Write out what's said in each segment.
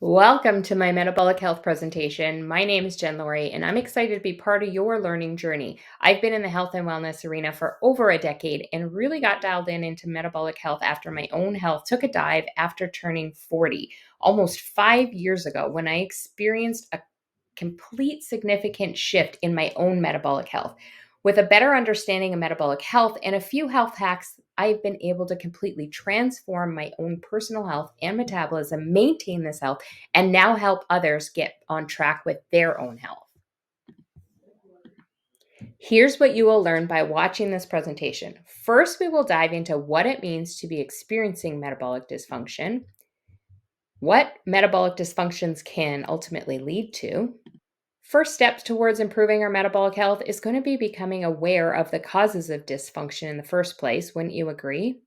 Welcome to my metabolic health presentation. My name is Jen Laurie, and I'm excited to be part of your learning journey. I've been in the health and wellness arena for over a decade and really got dialed into metabolic health after my own health took a dive after turning 40, almost 5 years ago, when I experienced a complete significant shift in my own metabolic health. With a better understanding of metabolic health and a few health hacks, I've been able to completely transform my own personal health and metabolism, maintain this health, and now help others get on track with their own health. Here's what you will learn by watching this presentation. First, we will dive into what it means to be experiencing metabolic dysfunction, what metabolic dysfunctions can ultimately lead to. First steps towards improving our metabolic health is going to be becoming aware of the causes of dysfunction in the first place. Wouldn't you agree?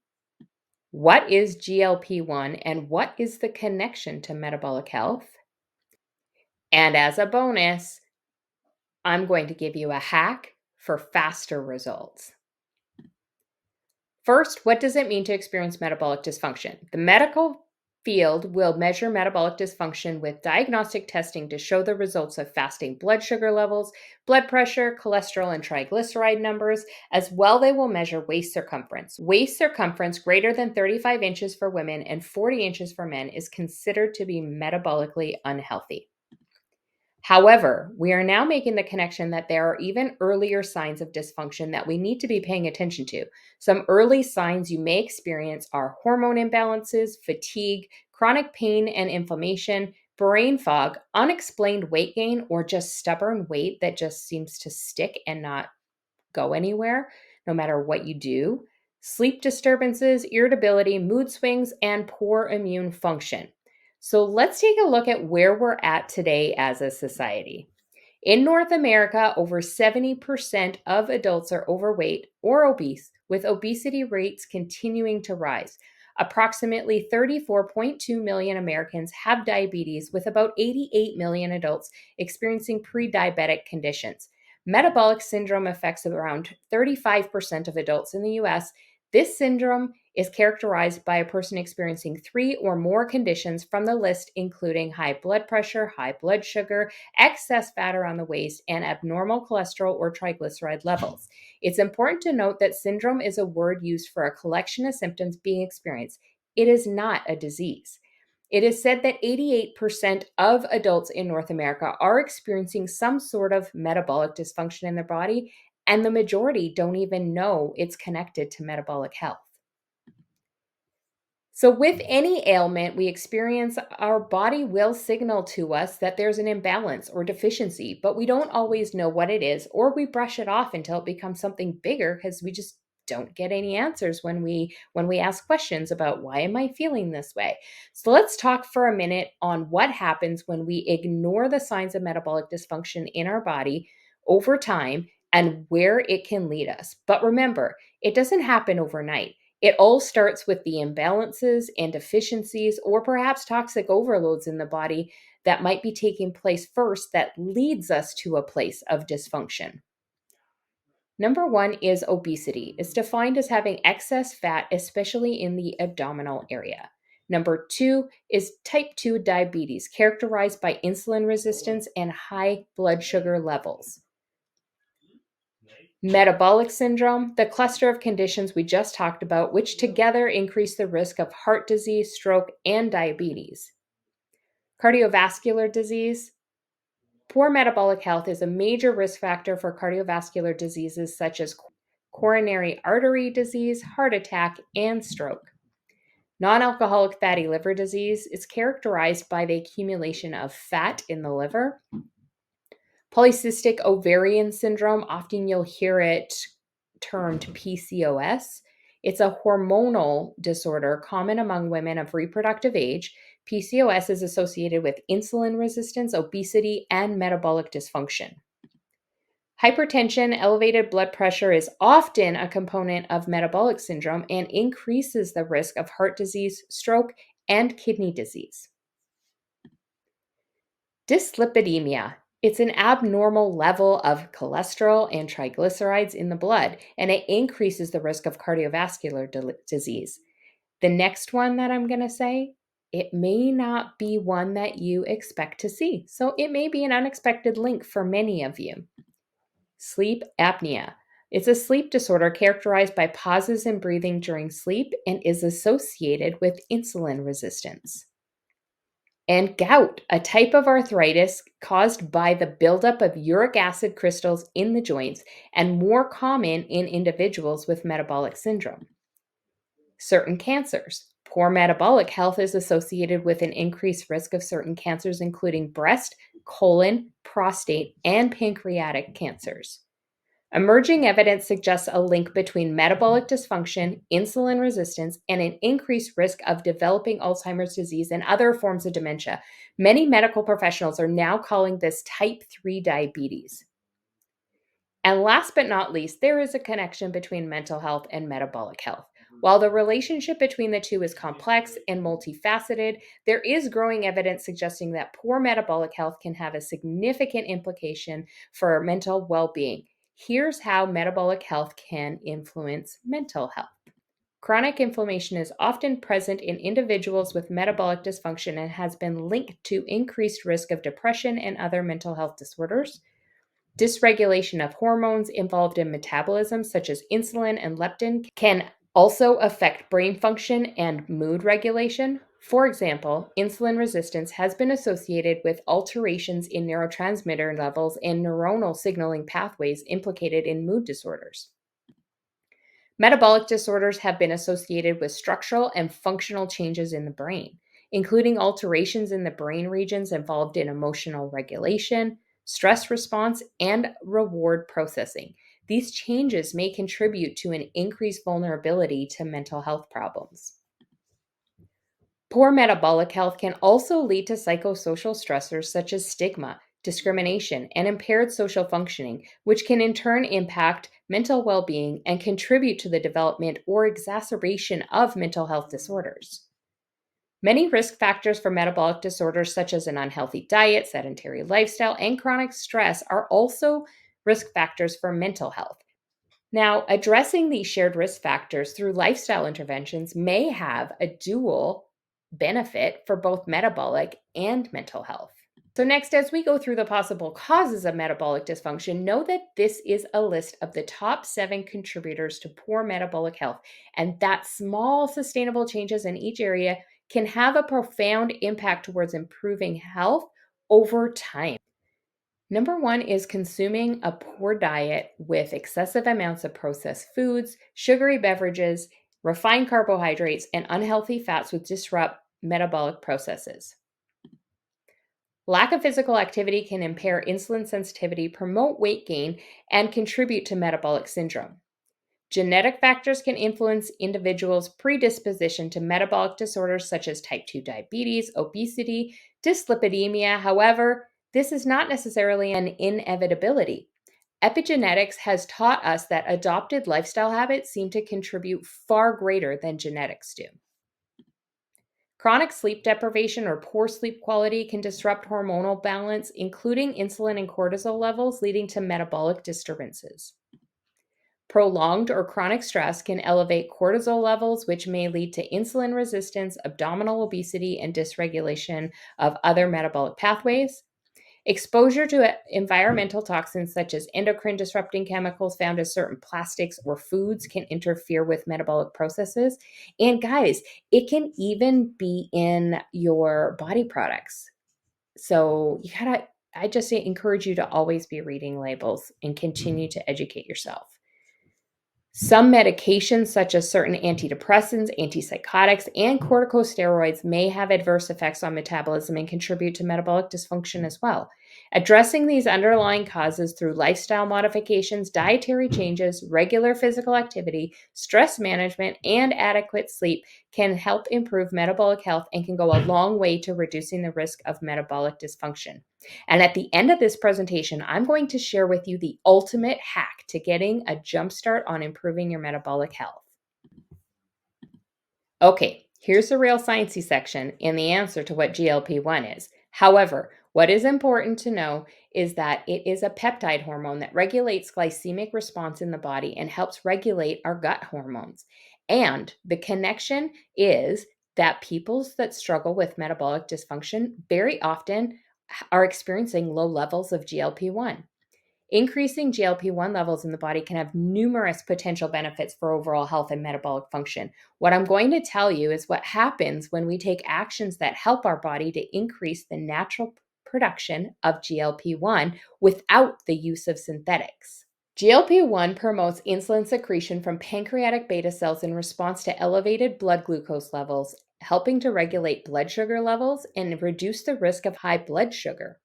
What is GLP-1 and what is the connection to metabolic health? And as a bonus, I'm going to give you a hack for faster results. First, what does it mean to experience metabolic dysfunction? The medical field will measure metabolic dysfunction with diagnostic testing to show the results of fasting blood sugar levels, blood pressure, cholesterol, and triglyceride numbers. As well, they will measure waist circumference. Waist circumference greater than 35 inches for women and 40 inches for men is considered to be metabolically unhealthy. However, we are now making the connection that there are even earlier signs of dysfunction that we need to be paying attention to. Some early signs you may experience are hormone imbalances, fatigue, chronic pain and inflammation, brain fog, unexplained weight gain, or just stubborn weight that just seems to stick and not go anywhere, no matter what you do, sleep disturbances, irritability, mood swings, and poor immune function. So let's take a look at where we're at today as a society. In North America, over 70% of adults are overweight or obese, with obesity rates continuing to rise. Approximately 34.2 million Americans have diabetes, with about 88 million adults experiencing pre-diabetic conditions. Metabolic syndrome affects around 35% of adults in the US. This syndrome is characterized by a person experiencing 3 or more conditions from the list, including high blood pressure, high blood sugar, excess fat around the waist, and abnormal cholesterol or triglyceride levels. It's important to note that syndrome is a word used for a collection of symptoms being experienced. It is not a disease. It is said that 88% of adults in North America are experiencing some sort of metabolic dysfunction in their body, and the majority don't even know it's connected to metabolic health. So, with any ailment we experience, our body will signal to us that there's an imbalance or deficiency, but we don't always know what it is, or we brush it off until it becomes something bigger because we just don't get any answers when we ask questions about why am I feeling this way. So let's talk for a minute on what happens when we ignore the signs of metabolic dysfunction in our body over time and where it can lead us. But remember, it doesn't happen overnight. It all starts with the imbalances and deficiencies, or perhaps toxic overloads in the body that might be taking place first that leads us to a place of dysfunction. Number one is obesity. It's defined as having excess fat, especially in the abdominal area. Number two is type 2 diabetes, characterized by insulin resistance and high blood sugar levels. Metabolic syndrome, the cluster of conditions we just talked about, which together increase the risk of heart disease, stroke, and diabetes. Cardiovascular disease. Poor metabolic health is a major risk factor for cardiovascular diseases such as coronary artery disease, heart attack, and stroke. Non-alcoholic fatty liver disease is characterized by the accumulation of fat in the liver. Polycystic ovarian syndrome, often you'll hear it termed PCOS. It's a hormonal disorder common among women of reproductive age. PCOS is associated with insulin resistance, obesity, and metabolic dysfunction. Hypertension, elevated blood pressure, is often a component of metabolic syndrome and increases the risk of heart disease, stroke, and kidney disease. Dyslipidemia. It's an abnormal level of cholesterol and triglycerides in the blood, and it increases the risk of cardiovascular disease. The next one that I'm going to say it may not be one that you expect to see. So it may be an unexpected link for many of you. Sleep apnea. It's a sleep disorder characterized by pauses in breathing during sleep and is associated with insulin resistance. And gout, a type of arthritis caused by the buildup of uric acid crystals in the joints and more common in individuals with metabolic syndrome. Certain cancers. Poor metabolic health is associated with an increased risk of certain cancers, including breast, colon, prostate, and pancreatic cancers. Emerging evidence suggests a link between metabolic dysfunction, insulin resistance, and an increased risk of developing Alzheimer's disease and other forms of dementia. Many medical professionals are now calling this type 3 diabetes. And last but not least, there is a connection between mental health and metabolic health. While the relationship between the two is complex and multifaceted, there is growing evidence suggesting that poor metabolic health can have a significant implication for mental well-being. Here's how metabolic health can influence mental health. Chronic inflammation is often present in individuals with metabolic dysfunction and has been linked to increased risk of depression and other mental health disorders. Dysregulation of hormones involved in metabolism, such as insulin and leptin, can also affect brain function and mood regulation. For example, insulin resistance has been associated with alterations in neurotransmitter levels and neuronal signaling pathways implicated in mood disorders. Metabolic disorders have been associated with structural and functional changes in the brain, including alterations in the brain regions involved in emotional regulation, stress response, and reward processing. These changes may contribute to an increased vulnerability to mental health problems. Poor metabolic health can also lead to psychosocial stressors such as stigma, discrimination, and impaired social functioning, which can in turn impact mental well being and contribute to the development or exacerbation of mental health disorders. Many risk factors for metabolic disorders, such as an unhealthy diet, sedentary lifestyle, and chronic stress, are also risk factors for mental health. Now, addressing these shared risk factors through lifestyle interventions may have a dual benefit for both metabolic and mental health. So next, as we go through the possible causes of metabolic dysfunction, know that this is a list of the top 7 contributors to poor metabolic health, and that small sustainable changes in each area can have a profound impact towards improving health over time. Number 1 is consuming a poor diet with excessive amounts of processed foods, sugary beverages, refined carbohydrates, and unhealthy fats which disrupt metabolic processes. Lack of physical activity can impair insulin sensitivity, promote weight gain, and contribute to metabolic syndrome. Genetic factors can influence individuals' predisposition to metabolic disorders such as type 2 diabetes, obesity, dyslipidemia. However, this is not necessarily an inevitability. Epigenetics has taught us that adopted lifestyle habits seem to contribute far greater than genetics do. Chronic sleep deprivation or poor sleep quality can disrupt hormonal balance, including insulin and cortisol levels, leading to metabolic disturbances. Prolonged or chronic stress can elevate cortisol levels, which may lead to insulin resistance, abdominal obesity, and dysregulation of other metabolic pathways. Exposure to environmental toxins such as endocrine disrupting chemicals found in certain plastics or foods can interfere with metabolic processes. And guys, it can even be in your body products. So I just encourage you to always be reading labels and continue to educate yourself. Some medications, such as certain antidepressants, antipsychotics, and corticosteroids, may have adverse effects on metabolism and contribute to metabolic dysfunction as well. Addressing these underlying causes through lifestyle modifications, dietary changes, regular physical activity, stress management, and adequate sleep can help improve metabolic health and can go a long way to reducing the risk of metabolic dysfunction. And at the end of this presentation, I'm going to share with you the ultimate hack to getting a jumpstart on improving your metabolic health. Okay, here's the real sciencey section and the answer to what GLP-1 is. However, what is important to know is that it is a peptide hormone that regulates glycemic response in the body and helps regulate our gut hormones. And the connection is that people that struggle with metabolic dysfunction very often are experiencing low levels of GLP-1. Increasing GLP-1 levels in the body can have numerous potential benefits for overall health and metabolic function. What I'm going to tell you is what happens when we take actions that help our body to increase the natural production of GLP-1 without the use of synthetics. GLP-1 promotes insulin secretion from pancreatic beta cells in response to elevated blood glucose levels, helping to regulate blood sugar levels and reduce the risk of high blood sugar.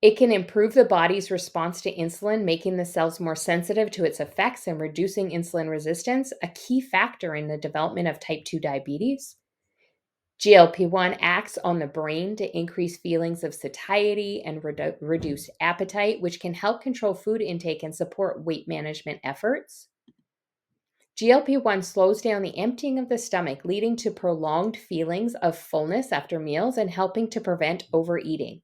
It can improve the body's response to insulin, making the cells more sensitive to its effects and reducing insulin resistance, a key factor in the development of type 2 diabetes. GLP-1 acts on the brain to increase feelings of satiety and reduce appetite, which can help control food intake and support weight management efforts. GLP-1 slows down the emptying of the stomach, leading to prolonged feelings of fullness after meals and helping to prevent overeating.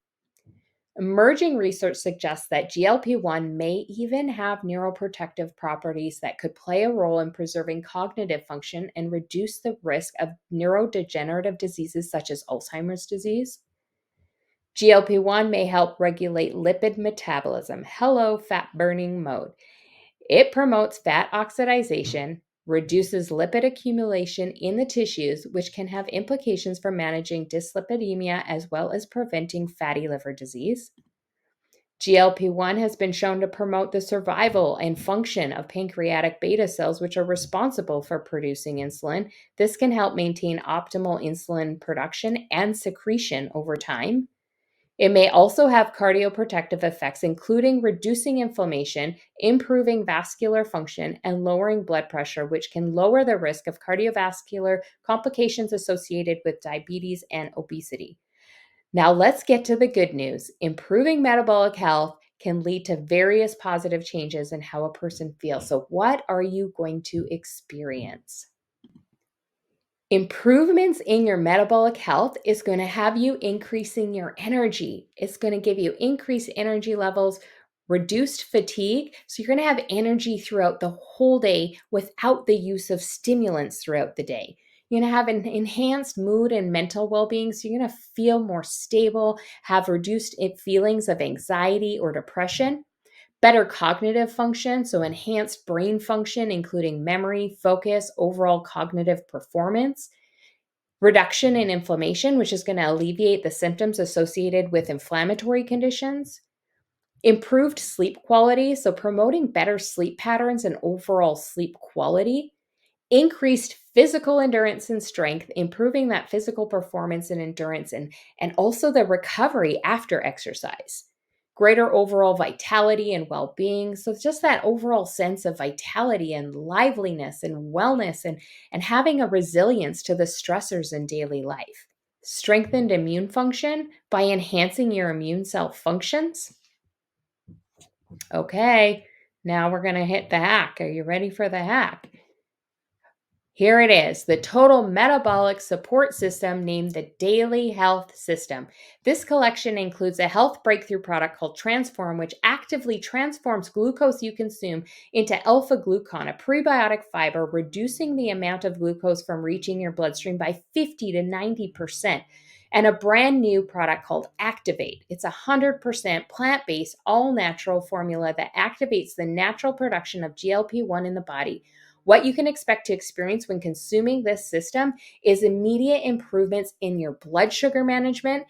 Emerging research suggests that GLP-1 may even have neuroprotective properties that could play a role in preserving cognitive function and reduce the risk of neurodegenerative diseases such as Alzheimer's disease. GLP-1 may help regulate lipid metabolism. Hello, fat burning mode. It promotes fat oxidation, reduces lipid accumulation in the tissues, which can have implications for managing dyslipidemia as well as preventing fatty liver disease. GLP-1 has been shown to promote the survival and function of pancreatic beta cells, which are responsible for producing insulin. This can help maintain optimal insulin production and secretion over time. It may also have cardioprotective effects, including reducing inflammation, improving vascular function, and lowering blood pressure, which can lower the risk of cardiovascular complications associated with diabetes and obesity. Now, let's get to the good news. Improving metabolic health can lead to various positive changes in how a person feels. So, what are you going to experience? Improvements in your metabolic health is going to have you increasing your energy. It's going to give you increased energy levels, reduced fatigue. So you're going to have energy throughout the whole day without the use of stimulants throughout the day. You're going to have an enhanced mood and mental well-being. So you're going to feel more stable, have reduced feelings of anxiety or depression. Better cognitive function, so enhanced brain function, including memory, focus, overall cognitive performance. Reduction in inflammation, which is going to alleviate the symptoms associated with inflammatory conditions. Improved sleep quality, so promoting better sleep patterns and overall sleep quality. Increased physical endurance and strength, improving that physical performance and endurance and also the recovery after exercise. Greater overall vitality and well-being. So just that overall sense of vitality and liveliness and wellness and having a resilience to the stressors in daily life. Strengthened immune function by enhancing your immune cell functions. Okay, now we're going to hit the hack. Are you ready for the hack? Here it is, the total metabolic support system named the Daily Health System. This collection includes a health breakthrough product called Transform, which actively transforms glucose you consume into alpha-glucan, a prebiotic fiber, reducing the amount of glucose from reaching your bloodstream by 50 to 90%. And a brand new product called Activate. It's a 100% plant-based, all-natural formula that activates the natural production of GLP-1 in the body. What you can expect to experience when consuming this system is immediate improvements in your blood sugar management.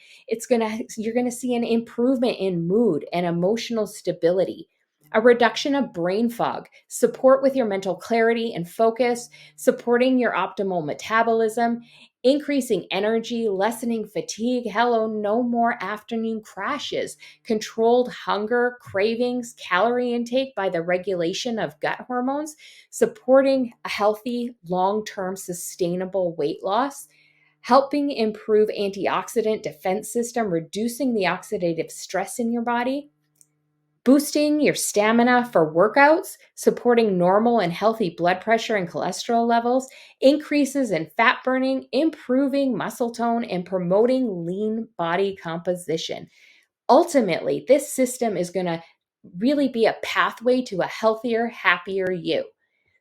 You're going to see an improvement in mood and emotional stability, a reduction of brain fog, support with your mental clarity and focus, supporting your optimal metabolism, increasing energy, lessening fatigue. Hello, no more afternoon crashes, controlled hunger, cravings, calorie intake by the regulation of gut hormones, supporting a healthy, long-term, sustainable weight loss, helping improve antioxidant defense system, reducing the oxidative stress in your body, boosting your stamina for workouts, supporting normal and healthy blood pressure and cholesterol levels, increases in fat burning, improving muscle tone, and promoting lean body composition. Ultimately, this system is going to really be a pathway to a healthier, happier you.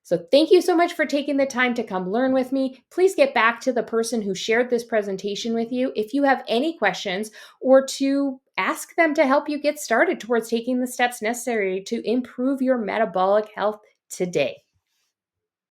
So thank you so much for taking the time to come learn with me. Please get back to the person who shared this presentation with you if you have any questions, or to ask them to help you get started towards taking the steps necessary to improve your metabolic health today.